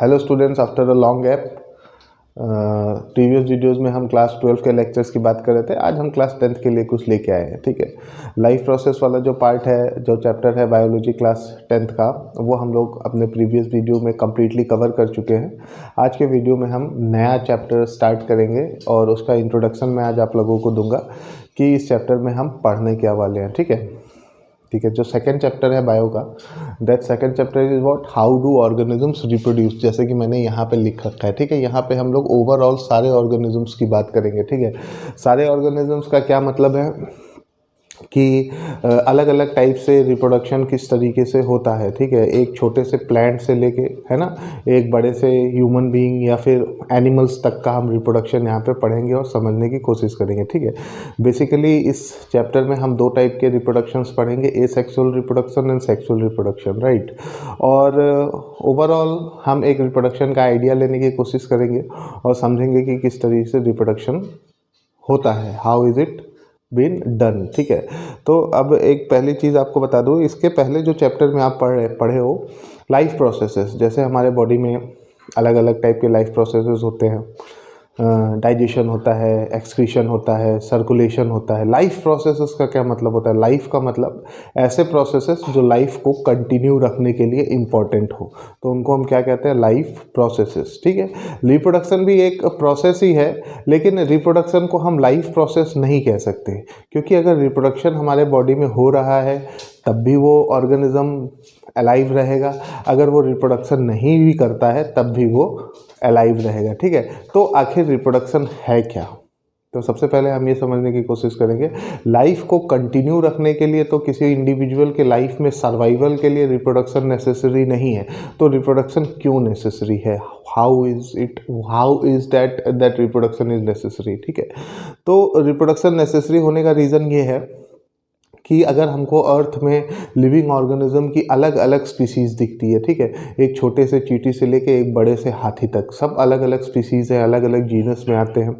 Hello students, after a long gap previous videos में हम class 12 के लेक्चर्स की बात कर रहे थे। आज हम क्लास 10th के लिए कुछ लेके आए हैं। ठीक है, लाइफ प्रोसेस वाला जो पार्ट है, जो चैप्टर है बायोलॉजी क्लास 10th का, वो हम लोग अपने प्रीवियस वीडियो में कम्प्लीटली कवर कर चुके हैं। आज के वीडियो में हम नया चैप्टर स्टार्ट करेंगे और उसका इंट्रोडक्शन मैं आज आप लोगों को दूंगा कि इस चैप्टर में हम पढ़ने क्या वाले हैं। ठीक है, जो सेकंड चैप्टर है बायो का, that second chapter is what, how do organisms reproduce. जैसे कि मैंने यहाँ पे लिख रखा है। ठीक है, यहाँ पे हम लोग ओवरऑल सारे ऑर्गेनिजम्स की बात करेंगे। ठीक है, सारे ऑर्गेनिजम्स का क्या मतलब है कि अलग अलग टाइप से रिप्रोडक्शन किस तरीके से होता है। ठीक है, एक छोटे से प्लांट से लेके, है ना, एक बड़े से ह्यूमन बीइंग या फिर एनिमल्स तक का हम रिप्रोडक्शन यहाँ पे पढ़ेंगे और समझने की कोशिश करेंगे। ठीक है, बेसिकली इस चैप्टर में हम दो टाइप के रिप्रोडक्शंस पढ़ेंगे, asexual reproduction and sexual reproduction, right. और ओवरऑल हम एक रिप्रोडक्शन का आइडिया लेने की कोशिश करेंगे और समझेंगे कि किस तरीके से रिप्रोडक्शन होता है, how is it been done. ठीक है, तो अब एक पहली चीज़ आपको बता दूँ, इसके पहले जो चैप्टर में आप पढ़े हो लाइफ प्रोसेसेस, जैसे हमारे बॉडी में अलग अलग टाइप के लाइफ प्रोसेसेस होते हैं। डाइजेशन होता है, एक्सक्रीशन होता है, सर्कुलेशन होता है। लाइफ प्रोसेसेस का क्या मतलब होता है? लाइफ का मतलब ऐसे प्रोसेसेस जो लाइफ को कंटिन्यू रखने के लिए इम्पॉर्टेंट हो, तो उनको हम क्या कहते हैं? Life processes. ठीक है, रिप्रोडक्शन भी एक प्रोसेस ही है, लेकिन रिप्रोडक्शन को हम लाइफ प्रोसेस नहीं कह सकते, क्योंकि अगर रिप्रोडक्शन हमारे बॉडी में हो रहा है तब भी वो ऑर्गेनिज्म अलाइव रहेगा, अगर वो रिप्रोडक्शन नहीं भी करता है तब भी वो अलाइव रहेगा। ठीक है, तो आखिर रिप्रोडक्शन है क्या? तो सबसे पहले हम ये समझने की कोशिश करेंगे, लाइफ को कंटिन्यू रखने के लिए तो किसी इंडिविजुअल के लाइफ में सर्वाइवल के लिए रिप्रोडक्शन नेसेसरी नहीं है। तो रिप्रोडक्शन क्यों नेसेसरी है? How is that reproduction is necessary. ठीक है, तो रिप्रोडक्शन नेसेसरी होने का रीज़न ये है कि अगर हमको अर्थ में लिविंग ऑर्गेनिज्म की अलग अलग स्पीसीज़ दिखती है, ठीक है, एक छोटे से चींटी से लेके एक बड़े से हाथी तक, सब अलग अलग स्पीसीज़ हैं, अलग अलग जीनस में आते हैं।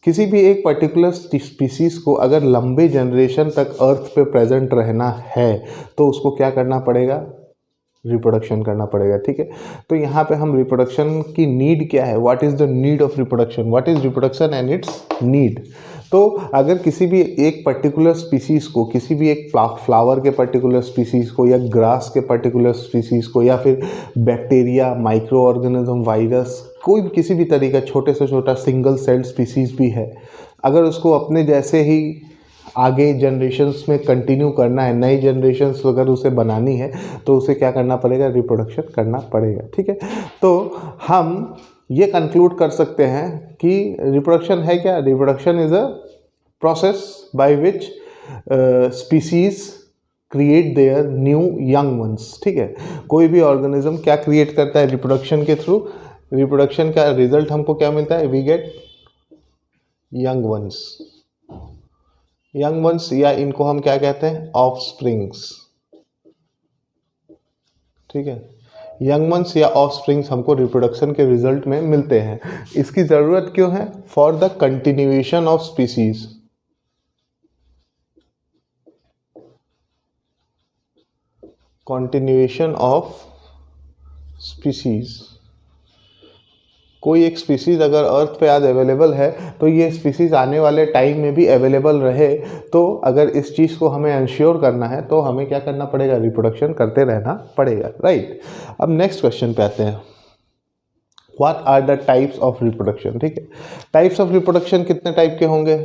किसी भी एक पर्टिकुलर स्पीसीज़ को अगर लंबे जनरेशन तक अर्थ पे प्रेजेंट रहना है तो उसको क्या करना पड़ेगा? रिप्रोडक्शन करना पड़ेगा। ठीक है, तो यहाँ पे हम रिप्रोडक्शन की नीड क्या है, what is the need of reproduction, what is reproduction and it's need. तो अगर किसी भी एक पर्टिकुलर स्पीसीज़ को, किसी भी एक फ्लावर के पर्टिकुलर स्पीसीज़ को, या ग्रास के पर्टिकुलर स्पीसीज़ को, या फिर बैक्टीरिया, माइक्रो ऑर्गेनिज्म, वायरस, कोई भी किसी भी तरीका छोटे से छोटा सिंगल सेल्ड स्पीसीज़ भी है, अगर उसको अपने जैसे ही आगे जनरेशन्स में कंटिन्यू करना है, नई जनरेशन्स अगर उसे बनानी है तो उसे क्या करना पड़ेगा? रिप्रोडक्शन करना पड़ेगा। ठीक है, तो हम ये कंक्लूड कर सकते हैं कि रिप्रोडक्शन है क्या? Reproduction is a process by which species create their new young ones. ठीक है, कोई भी ऑर्गेनिज्म क्या क्रिएट करता है? रिप्रोडक्शन के थ्रू। रिप्रोडक्शन का रिजल्ट हमको क्या मिलता है? We get young ones. Young ones, या इनको हम क्या कहते हैं? ऑफस्प्रिंग्स। ठीक है, यंग वंस या ऑफस्प्रिंग्स हमको रिप्रोडक्शन के रिजल्ट में मिलते हैं। इसकी ज़रूरत क्यों है? For the continuation of species. Continuation of species. कोई एक स्पीसीज़ अगर अर्थ पे आज अवेलेबल है तो ये स्पीसीज़ आने वाले टाइम में भी अवेलेबल रहे। तो अगर इस चीज़ को हमें इंश्योर करना है तो हमें क्या करना पड़ेगा? रिप्रोडक्शन करते रहना पड़ेगा, राइट। अब नेक्स्ट क्वेश्चन पे आते हैं, what are the types of reproduction. ठीक है, टाइप्स ऑफ रिप्रोडक्शन कितने टाइप के होंगे?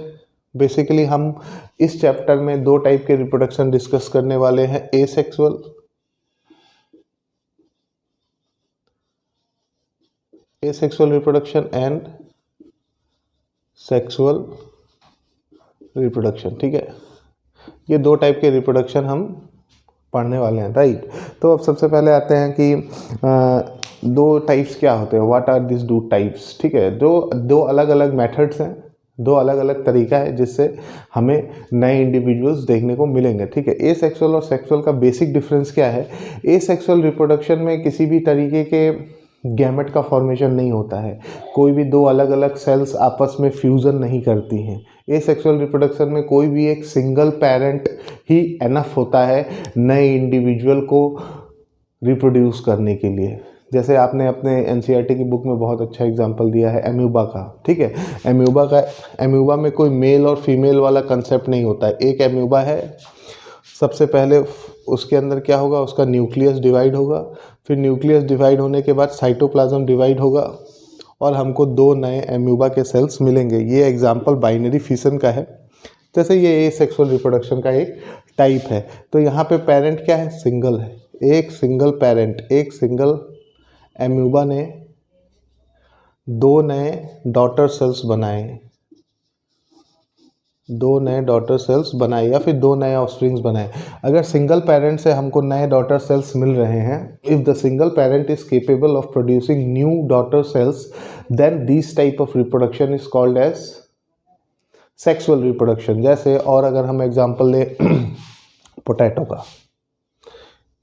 बेसिकली हम इस चैप्टर में दो टाइप के रिप्रोडक्शन डिस्कस करने वाले हैं, asexual reproduction and sexual reproduction। ठीक है, ये दो टाइप के रिप्रोडक्शन हम पढ़ने वाले हैं, राइट। तो अब सबसे पहले आते हैं कि दो टाइप्स क्या होते हैं, what are this two types. ठीक है, दो अलग अलग मेथड्स हैं, दो अलग अलग तरीका है जिससे हमें नए इंडिविजुअल्स देखने को मिलेंगे। ठीक है, एसेक्सुअल और सेक्सुअल का बेसिक डिफरेंस क्या है? एसेक्सुअल रिप्रोडक्शन में किसी भी तरीके के गैमेट का फॉर्मेशन नहीं होता है, कोई भी दो अलग अलग सेल्स आपस में फ्यूज़न नहीं करती हैं। एसेक्सुअल रिप्रोडक्शन में कोई भी एक सिंगल पेरेंट ही एनफ होता है नए इंडिविजुअल को रिप्रोड्यूस करने के लिए। जैसे आपने अपने एनसीईआरटी की बुक में बहुत अच्छा एग्जांपल दिया है एम्यूबा का, ठीक है। एम्यूबा में कोई मेल और फीमेल वाला कंसेप्ट नहीं होता है। एक एम्यूबा है, सबसे पहले उसके अंदर क्या होगा, उसका न्यूक्लियस डिवाइड होगा, फिर न्यूक्लियस डिवाइड होने के बाद साइटोप्लाज्म डिवाइड होगा और हमको 2 नए एम्यूबा के सेल्स मिलेंगे। ये एग्जांपल बाइनरी फिशन का है। जैसे ये एसेक्सुअल रिप्रोडक्शन का एक टाइप है। तो यहाँ पे पेरेंट क्या है, सिंगल है, एक सिंगल पेरेंट, एक सिंगल एम्यूबा ने 2 नए डॉटर सेल्स बनाए, 2 नए डॉटर सेल्स बनाए या फिर 2 नए ऑफस्प्रिंग्स बनाए। अगर सिंगल पेरेंट से हमको नए डॉटर सेल्स मिल रहे हैं, if the single parent is capable of producing new daughter cells, then this type of reproduction is called as sexual reproduction. जैसे और अगर हम एग्जांपल लें पोटैटो का,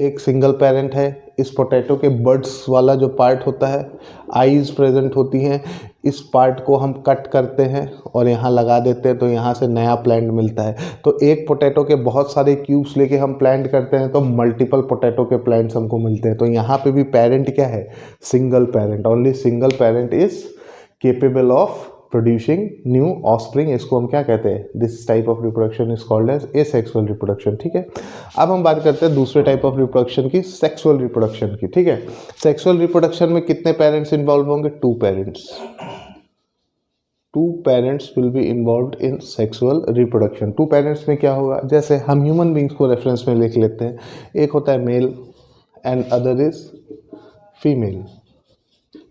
एक सिंगल पेरेंट है, इस पोटैटो के बड्स वाला जो पार्ट होता है, आईज प्रेजेंट होती हैं, इस पार्ट को हम कट करते हैं और यहाँ लगा देते हैं तो यहाँ से नया प्लांट मिलता है। तो एक पोटैटो के बहुत सारे क्यूब्स लेके हम प्लांट करते हैं तो मल्टीपल पोटैटो के प्लांट्स हमको मिलते हैं। तो यहाँ पे भी पेरेंट क्या है, single parent, only single parent is capable of producing new offspring. इसको हम क्या कहते हैं, this type of reproduction is called as asexual reproduction, ठीक है। अब हम बात करते हैं दूसरे टाइप ऑफ रिप्रोडक्शन की, सेक्सुअल रिप्रोडक्शन की, ठीक है। सेक्सुअल रिप्रोडक्शन में कितने पेरेंट्स इन्वॉल्व होंगे, 2 parents. 2 parents will be involved in sexual reproduction. 2 parents में क्या होगा, जैसे हम ह्यूमन बींग्स को रेफरेंस में लिख लेते हैं, एक होता है male and other is female,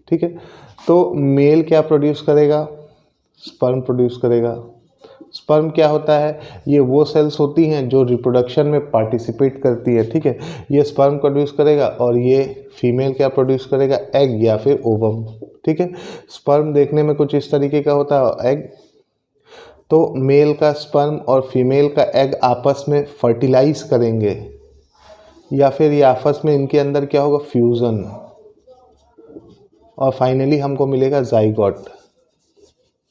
ठीक है। तो मेल क्या प्रोड्यूस करेगा, स्पर्म प्रोड्यूस करेगा। स्पर्म क्या होता है, ये वो सेल्स होती हैं जो रिप्रोडक्शन में पार्टिसिपेट करती है, ठीक है। ये स्पर्म प्रोड्यूस करेगा और ये फीमेल क्या प्रोड्यूस करेगा, एग या फिर ओवम, ठीक है। स्पर्म देखने में कुछ इस तरीके का होता है, एग। तो मेल का स्पर्म और फीमेल का एग आपस में फर्टिलाइज करेंगे या फिर ये आपस में इनके अंदर क्या होगा, फ्यूज़न, और फाइनली हमको मिलेगा जाइगोट,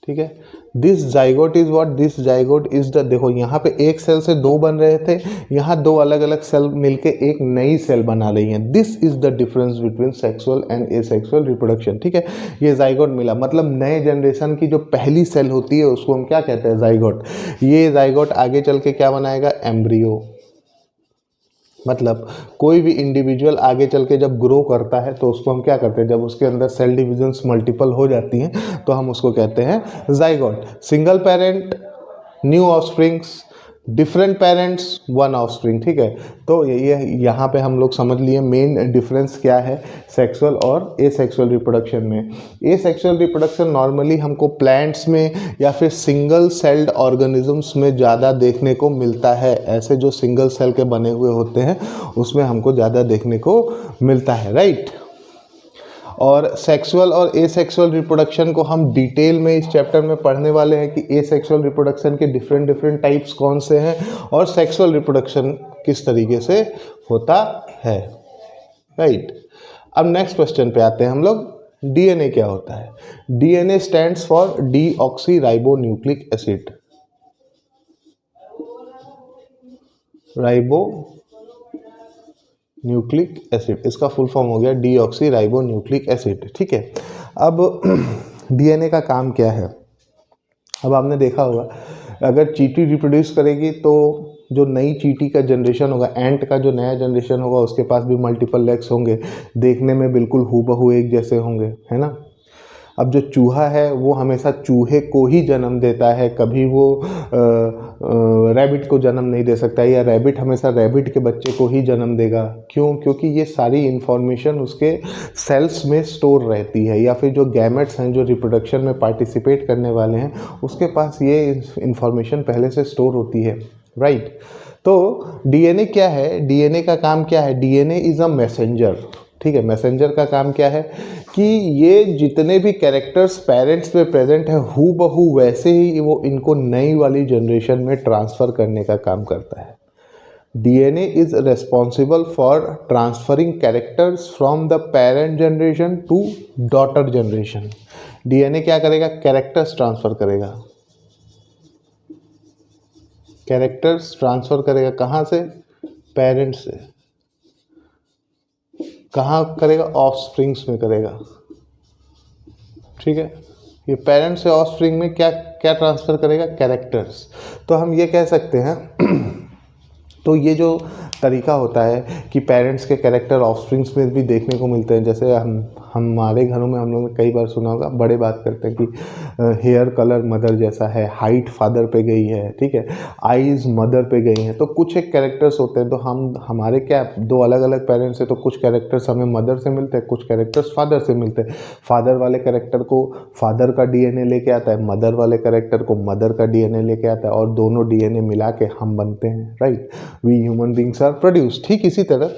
ठीक है। This zygote is what, this zygote is the, देखो यहाँ पे एक सेल से 2 बन रहे थे, यहाँ 2 अलग अलग सेल मिलके एक नई सेल बना रही हैं। This is the difference between sexual and asexual reproduction, ठीक है। ये जाइगोट मिला, मतलब नए जनरेशन की जो पहली सेल होती है उसको हम क्या कहते हैं, जाइगोट। ये जाइगोट आगे चल के क्या बनाएगा, एम्ब्रियो। मतलब कोई भी इंडिविजुअल आगे चल के जब ग्रो करता है तो उसको हम क्या करते हैं, जब उसके अंदर सेल डिविजन्स मल्टीपल हो जाती हैं तो हम उसको कहते हैं zygote. Single parent, new offsprings, different parents, 1 offspring, ठीक है। तो ये यहाँ पे हम लोग समझ लिए मेन डिफरेंस क्या है सेक्सुअल और एसेक्सुअल रिप्रोडक्शन में। एसेक्सुअल रिप्रोडक्शन नॉर्मली हमको प्लांट्स में या फिर सिंगल सेल्ड ऑर्गेनिजम्स में ज़्यादा देखने को मिलता है। ऐसे जो सिंगल सेल के बने हुए होते हैं उसमें हमको ज़्यादा देखने को मिलता है, राइट। और सेक्सुअल और एसेक्सुअल रिप्रोडक्शन को हम डिटेल में इस चैप्टर में पढ़ने वाले हैं कि एसेक्सुअल रिप्रोडक्शन के डिफरेंट टाइप्स कौन से हैं और सेक्सुअल रिप्रोडक्शन किस तरीके से होता है, राइट। अब नेक्स्ट क्वेश्चन पे आते हैं हम लोग, डीएनए क्या होता है। DNA stands for deoxyribonucleic acid, ribo nucleic acid, इसका फुल फॉर्म हो गया डीऑक्सीराइबोन्यूक्लिक एसिड, ठीक है। अब डीएनए का काम क्या है, अब आपने देखा होगा अगर चींटी रिप्रोड्यूस करेगी तो जो नई चींटी का जनरेशन होगा, एंट का जो नया जनरेशन होगा उसके पास भी मल्टीपल लेग्स होंगे, देखने में बिल्कुल हूबहू एक जैसे होंगे, है ना। अब जो चूहा है वो हमेशा चूहे को ही जन्म देता है, कभी वो रैबिट को जन्म नहीं दे सकता, या रैबिट हमेशा रैबिट के बच्चे को ही जन्म देगा। क्यों, क्योंकि ये सारी इन्फॉर्मेशन उसके सेल्स में स्टोर रहती है, या फिर जो गैमेट्स हैं जो रिप्रोडक्शन में पार्टिसिपेट करने वाले हैं उसके पास ये इन्फॉर्मेशन पहले से स्टोर होती है, राइट। तो डीएनए क्या है, डीएनए का काम क्या है, डीएनए इज़ अ मैसेंजर, ठीक है। मैसेंजर का काम क्या है कि ये जितने भी कैरेक्टर्स पेरेंट्स में प्रेजेंट है हूबहू वैसे ही वो इनको नई वाली जनरेशन में ट्रांसफ़र करने का काम करता है। DNA is responsible for transferring characters from the parent generation to daughter generation. DNA क्या करेगा, कैरेक्टर्स ट्रांसफ़र करेगा, कैरेक्टर्स ट्रांसफ़र करेगा कहाँ से, पेरेंट्स से कहाँ करेगा? ऑफस्प्रिंग्स में करेगा, ठीक है। ये पेरेंट्स से ऑफस्प्रिंग में क्या क्या ट्रांसफ़र करेगा? कैरेक्टर्स। तो हम ये कह सकते हैं तो ये जो तरीका होता है कि पेरेंट्स के कैरेक्टर ऑफस्प्रिंग्स में भी देखने को मिलते हैं। जैसे हमारे घरों में हम लोगों ने कई बार सुना होगा, बड़े बात करते हैं कि हेयर कलर मदर जैसा है, हाइट फादर पे गई है, ठीक है, आईज़ मदर पे गई हैं। तो कुछ एक कैरेक्टर्स होते हैं, तो हमारे क्या दो अलग अलग पेरेंट्स हैं, तो कुछ कैरेक्टर्स हमें मदर से मिलते हैं, कुछ कैरेक्टर्स फादर से मिलते हैं। फादर वाले कैरेक्टर को फादर का डीएनए लेके आता है, मदर वाले कैरेक्टर को मदर का डीएनए लेके आता है, और दोनों डीएनए मिला के हम बनते हैं, right. We human beings are produce. ठीक इसी तरह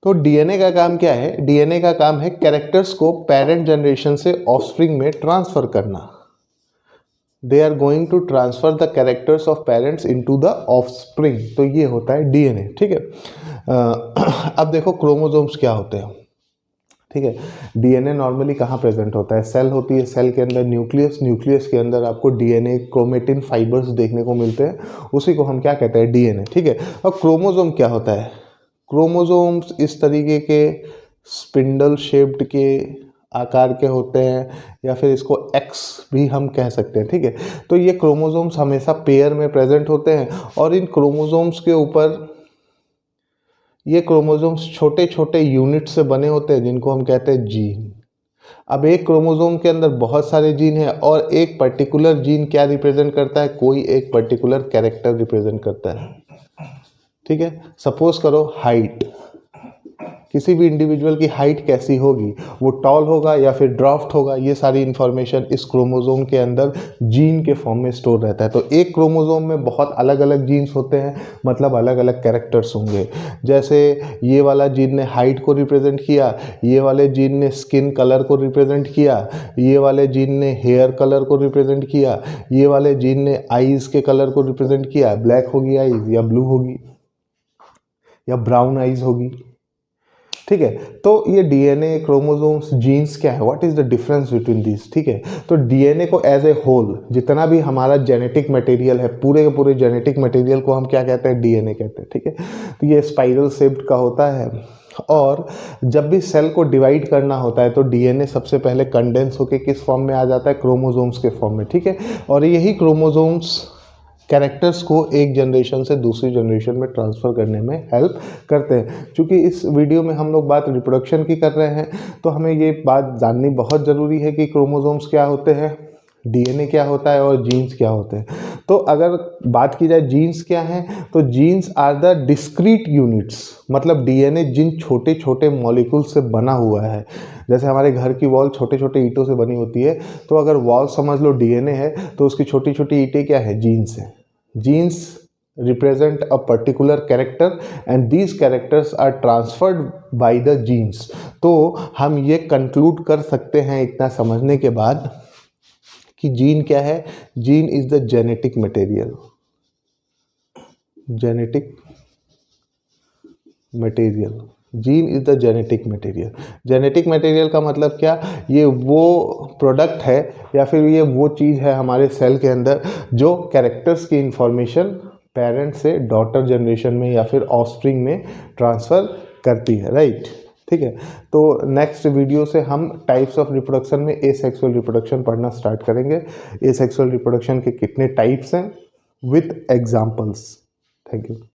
तो डीएनए का काम क्या है? डीएनए का काम है कैरेक्टर्स को पेरेंट जनरेशन से ऑफस्प्रिंग में ट्रांसफर करना। They are going to transfer the characters of parents into the offspring. तो ये होता है डीएनए, ठीक है। अब देखो क्रोमोसोम्स क्या होते हैं, ठीक है। डीएनए नॉर्मली कहाँ प्रेजेंट होता है? सेल होती है, सेल के अंदर न्यूक्लियस, न्यूक्लियस के अंदर आपको डीएनए क्रोमेटिन फाइबर्स देखने को मिलते हैं, उसी को हम क्या कहते हैं? डीएनए, ठीक है। अब क्रोमोसोम क्या होता है? क्रोमोसोम्स इस तरीके के स्पिंडल शेप्ड के आकार के होते हैं, या फिर इसको एक्स भी हम कह सकते हैं, ठीक है। तो ये क्रोमोसोम्स हमेशा पेयर में प्रेजेंट होते हैं, और इन क्रोमोसोम्स के ऊपर ये क्रोमोसोम्स छोटे छोटे यूनिट से बने होते हैं, जिनको हम कहते हैं जीन। अब एक क्रोमोसोम के अंदर बहुत सारे जीन हैं, और एक पर्टिकुलर जीन क्या रिप्रेजेंट करता है? कोई एक पर्टिकुलर कैरेक्टर रिप्रेजेंट करता है, ठीक है। सपोज करो हाइट, किसी भी इंडिविजुअल की हाइट कैसी होगी, वो टॉल होगा या फिर ड्राफ्ट होगा, ये सारी इंफॉर्मेशन इस क्रोमोसोम के अंदर जीन के फॉर्म में स्टोर रहता है। तो एक क्रोमोसोम में बहुत अलग अलग जीन्स होते हैं, मतलब अलग अलग कैरेक्टर्स होंगे। जैसे ये वाला जीन ने हाइट को रिप्रेजेंट किया, ये वाले जीन ने स्किन कलर को रिप्रेजेंट किया, ये वाले जीन ने हेयर कलर को रिप्रेजेंट किया, ये वाले जीन ने आईज़ के कलर को रिप्रेजेंट किया, ब्लैक होगी आईज़ या ब्लू होगी या ब्राउन आईज़ होगी, ठीक है। तो ये डीएनए, क्रोमोसोम्स, जीन्स क्या है? What is the difference between this, ठीक है। तो डीएनए को एज ए होल, जितना भी हमारा जेनेटिक मटेरियल है, पूरे के पूरे जेनेटिक मटेरियल को हम क्या कहते हैं? डीएनए कहते हैं, ठीक है। तो ये स्पाइरल शेप्ड का होता है, और जब भी सेल को डिवाइड करना होता है तो डीएनए सबसे पहले कंडेंस होकर किस फॉर्म में आ जाता है? क्रोमोसोम्स के फॉर्म में, ठीक है। और यही क्रोमोसोम्स कैरेक्टर्स को एक जनरेशन से दूसरी जनरेशन में ट्रांसफ़र करने में हेल्प करते हैं। क्योंकि इस वीडियो में हम लोग बात रिप्रोडक्शन की कर रहे हैं, तो हमें ये बात जाननी बहुत ज़रूरी है कि क्रोमोसोम्स क्या होते हैं, डीएनए क्या होता है, और जीन्स क्या होते हैं। तो अगर बात की जाए जीन्स क्या हैं, तो genes are the discrete units, मतलब डीएनए जिन छोटे छोटे मॉलिक्यूल से बना हुआ है। जैसे हमारे घर की वॉल छोटे छोटे ईंटों से बनी होती है, तो अगर वॉल समझ लो डीएनए है, तो उसकी छोटी छोटी ईंटें क्या है? जीन्स हैं। Genes represent a particular character and these characters are transferred by the genes। तो हम ये कंक्लूड कर सकते हैं इतना समझने के बाद कि जीन क्या है? Gene is the genetic material. Genetic material, gene is the genetic material. Genetic material का मतलब क्या? ये वो प्रोडक्ट है या फिर ये वो चीज़ है हमारे सेल के अंदर जो कैरेक्टर्स की इंफॉर्मेशन पेरेंट से डॉटर जनरेशन में या फिर ऑफस्प्रिंग में ट्रांसफ़र करती है, राइट, ठीक है। तो नेक्स्ट वीडियो से हम टाइप्स ऑफ रिप्रोडक्शन में एसेक्सुअल रिप्रोडक्शन पढ़ना स्टार्ट करेंगे। एसेक्सुअल रिप्रोडक्शन के कितने टाइप्स हैं विथ एग्जाम्पल्स। Thank you.